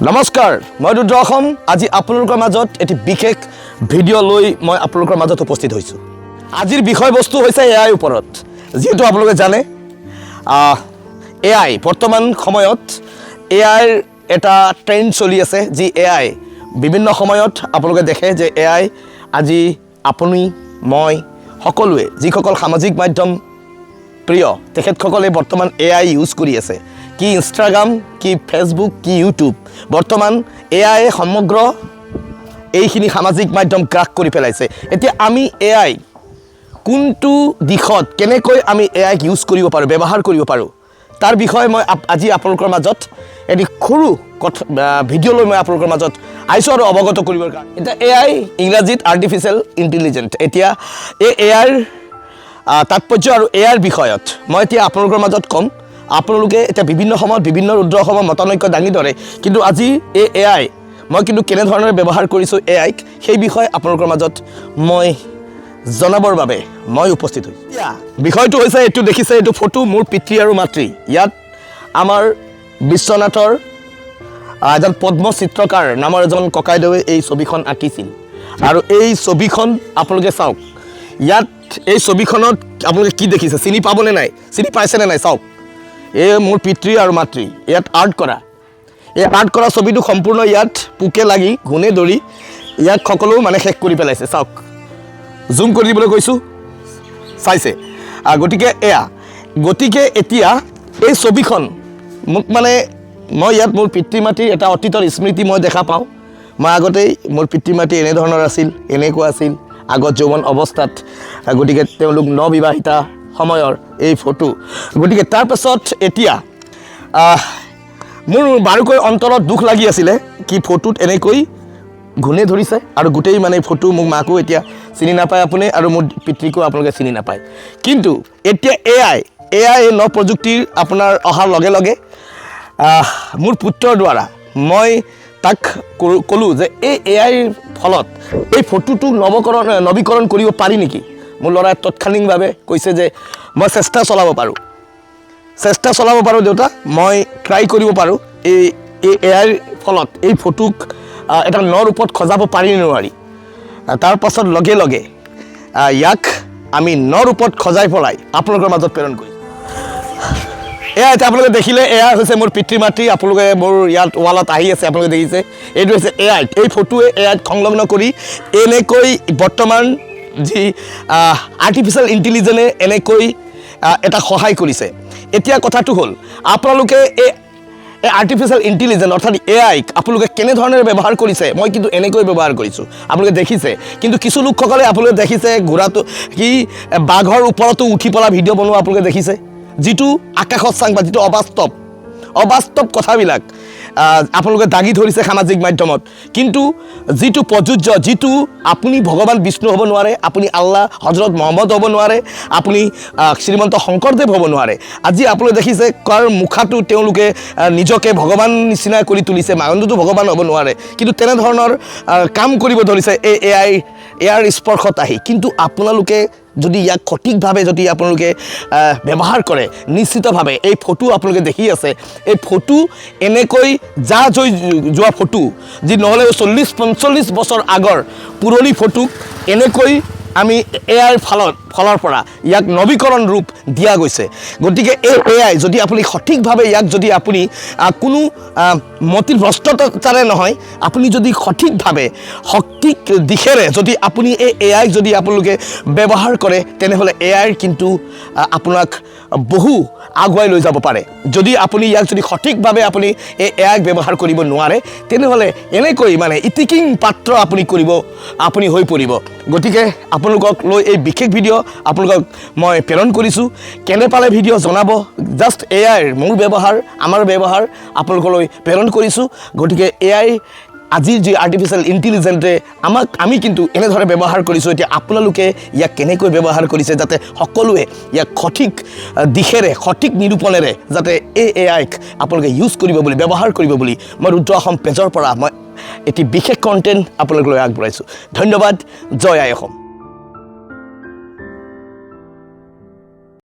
নমস্কাৰ মই ৰুদ্ৰ অসম আজি আপোনালোকৰ মাজত এটি বিশেষ ভিডিঅ' লৈ মই আপোনালোকৰ মাজত উপস্থিত হৈছোঁ আজিৰ বিষয়বস্তু হৈছে এআই ওপৰত যেহেতু আপোনালোকে জানে এআই বৰ্তমান সময়ত এআইৰ এটা ট্ৰেন্ড চলি আছে যি এআই বিভিন্ন সময়ত আপোনালোকে দেখে যে এআই আজি আপুনি মই সকলোৱে যিসকল সামাজিক মাধ্যম প্ৰিয় তেখেতসকলে বৰ্তমান এআই ইউজ কৰি আছে কি ইনষ্টাগ্ৰাম কি ফেচবুক কি ইউটিউব বৰ্তমান এআই সমগ্ৰ এইখিনি সামাজিক মাধ্যম গ্ৰাস কৰি পেলাইছে এতিয়া আমি এআই কোনটো দিশত কেনেকৈ আমি এআই ইউজ কৰিব পাৰোঁ ব্যৱহাৰ কৰিব পাৰোঁ তাৰ বিষয়ে মই আজি আপোনালোকৰ মাজত এটি সৰু ভিডিঅ' লৈ মই আপোনালোকৰ মাজত আহিছোঁ আৰু অৱগত কৰিবৰ কাৰণে এতিয়া এআই ইংৰাজীত আৰ্টিফিচিয়েল ইণ্টেলিজেন্স এতিয়া এই এআইৰ তাৎপৰ্য আৰু এআইৰ বিষয়ত মই এতিয়া আপোনালোকৰ মাজত ক'ম আপোনালোকে এতিয়া বিভিন্ন সময়ত বিভিন্ন ৰুদ্ৰ অসমৰ মতানৈক্য দাঙি ধৰে কিন্তু আজি এই এআই মই কিন্তু কেনেধৰণে ব্যৱহাৰ কৰিছোঁ এআইক সেই বিষয়ে আপোনালোকৰ মাজত মই জনাবৰ বাবে মই উপস্থিত হৈছোঁ বিষয়টো হৈছে এইটো দেখিছে এইটো ফটো মোৰ পিতৃ আৰু মাতৃ ইয়াত আমাৰ বিশ্বনাথৰ এজন পদ্ম চিত্ৰকাৰ নামৰ এজন ককাইদেৱে এই ছবিখন আঁকিছিল আৰু এই ছবিখন আপোনালোকে চাওক ইয়াত এই ছবিখনত আপোনালোকে কি দেখিছে চিনি পাবনে নাই চিনি পাইছেনে নাই চাওক এই মোৰ পিতৃ আৰু মাতৃ ইয়াত আৰ্ট কৰা এই আৰ্ট কৰা ছবিটো সম্পূৰ্ণ ইয়াত পোকে লাগি ঘূনে ধৰি ইয়াক সকলো মানে শেষ কৰি পেলাইছে চাওক জুম কৰি দিবলৈ কৈছোঁ চাইছে গতিকে এতিয়া এই ছবিখন মোক মানে মই ইয়াত মোৰ পিতৃ মাতৃৰ এটা অতীতৰ স্মৃতি মই দেখা পাওঁ মই আগতেই মোৰ পিতৃ মাতৃ এনেধৰণৰ আছিল এনেকুৱা আছিল আগত যৌৱন অৱস্থাত গতিকে তেওঁলোক নবিবাহিতা সময়ৰ এই ফটো গতিকে তাৰপাছত এতিয়া মোৰ বাৰুকৈ অন্তৰত দুখ লাগি আছিলে কি ফটোত এনেকৈ ঘূনে ধৰিছে আৰু গোটেই মানে ফটো মোক মাকো এতিয়া চিনি নাপায় আপুনি আৰু মোৰ পিতৃকো আপোনালোকে চিনি নাপায় কিন্তু এতিয়া এআই ন প্ৰযুক্তিৰ আপোনাৰ অহাৰ লগে লগে মোৰ পুত্ৰৰ দ্বাৰা মই তাক ক'লোঁ যে এই এআইৰ ফলত এই ফটোটো নৱীকৰণ কৰিব পাৰি নেকি মোৰ ল'ৰাই তৎক্ষণিকভাৱে কৈছে যে মই চেষ্টা চলাব পাৰোঁ দেউতা মই ট্ৰাই কৰিব পাৰোঁ এই এআইৰ ফলত এই ফটোক এটা ৰূপত সজাব পাৰি নোৱাৰি তাৰ পাছত লগে লগে ইয়াক আমি ৰূপত সজাই পেলাই আপোনালোকৰ মাজত প্ৰেৰণ কৰিম এয়া এতিয়া আপোনালোকে দেখিলে এয়া হৈছে মোৰ পিতৃ মাতৃ আপোনালোকে মোৰ ইয়াত ৱালত আহি আছে আপোনালোকে দেখিছে এইটো হৈছে এআই এই ফটোৱে এআইত সংলগ্ন কৰি এনেকৈ বৰ্তমান যি আৰ্টিফিচিয়েল ইণ্টেলিজেন্সে এনেকৈ এটা সহায় কৰিছে এতিয়া কথাটো হ'ল আপোনালোকে এই আৰ্টিফিচিয়েল ইণ্টেলিজেন্স অৰ্থাৎ এআইক আপোনালোকে কেনেধৰণেৰে ব্যৱহাৰ কৰিছে মই কিন্তু এনেকৈ ব্যৱহাৰ কৰিছোঁ আপোনালোকে দেখিছে কিন্তু কিছু লোকসকলে আপোনালোকে দেখিছে ঘোঁৰাটো কি বাঘৰ ওপৰতো উঠি পেলাই ভিডিঅ' বনোৱা আপোনালোকে দেখিছে যিটো আকাশত চাং বা যিটো অবাস্তৱ কথাবিলাক আপোনালোকে দাগি ধৰিছে সামাজিক মাধ্যমত কিন্তু যিটো প্ৰযোজ্য যিটো আপুনি ভগৱান বিষ্ণু হ'ব নোৱাৰে আপুনি আল্লাহ হজৰত মহম্মদ হ'ব নোৱাৰে আপুনি শ্ৰীমন্ত শংকৰদেৱ হ'ব নোৱাৰে আজি আপোনালোকে দেখিছে কাৰ মুখাটো তেওঁলোকে নিজকে ভগৱান নিচিনা কৰি তুলিছে মানুহটোতো ভগৱান হ'ব নোৱাৰে কিন্তু তেনেধৰণৰ কাম কৰিব ধৰিছে এই এআইৰ স্পৰ্শত আহি কিন্তু আপোনালোকে যদি ইয়াক সঠিকভাৱে যদি আপোনালোকে ব্যৱহাৰ কৰে নিশ্চিতভাৱে এই ফটো আপোনালোকে দেখি আছে এই ফটো এনেকৈ যোৱা ফটো যি নহ'লে 40-45 বছৰ আগৰ পুৰণি ফটোক এনেকৈ আমি এআইৰ ফলৰ পৰা ইয়াক নৱীকৰণ ৰূপ দিয়া গৈছে গতিকে এই এআই যদি আপুনি সঠিকভাৱে ইয়াক যদি আপুনি কোনো মতিৰ ভ্ৰষ্টতাৰে নহয় আপুনি যদি সঠিকভাৱে সঠিক দিশেৰে যদি আপুনি এই এআইক যদি আপোনালোকে ব্যৱহাৰ কৰে তেনেহ'লে এআইৰ কিন্তু আপোনাক বহু আগুৱাই লৈ যাব পাৰে যদি আপুনি ইয়াক যদি সঠিকভাৱে আপুনি এই এআইক ব্যৱহাৰ কৰিব নোৱাৰে তেনেহ'লে এনেকৈ মানে ইতিকিং পাত্ৰ আপুনি হৈ পৰিব গতিকে আপোনালোকক লৈ এই বিশেষ ভিডিঅ' আপোনালোকক মই প্ৰেৰণ কৰিছোঁ কেনে পালে ভিডিঅ' জনাব জাষ্ট এআইৰ মোৰ ব্যৱহাৰ আমাৰ ব্যৱহাৰ আপোনালোকলৈ প্ৰেৰণ কৰিছোঁ গতিকে এআই আজিৰ যি আৰ্টিফিচিয়েল ইণ্টেলিজেন্সে আমি কিন্তু এনেধৰণে ব্যৱহাৰ কৰিছোঁ এতিয়া আপোনালোকে ইয়াক কেনেকৈ ব্যৱহাৰ কৰিছে যাতে সকলোৱে ইয়াক সঠিক দিশেৰে সঠিক নিৰূপণেৰে যাতে এই এআইক আপোনালোকে ইউজ কৰিব বুলি ব্যৱহাৰ কৰিব বুলি মই ৰুদ্ৰ অসম পেজৰ পৰা মই এটি বিশেষ কণ্টেণ্ট আপোনালোকলৈ আগবঢ়াইছোঁ ধন্যবাদ জয় আই অসম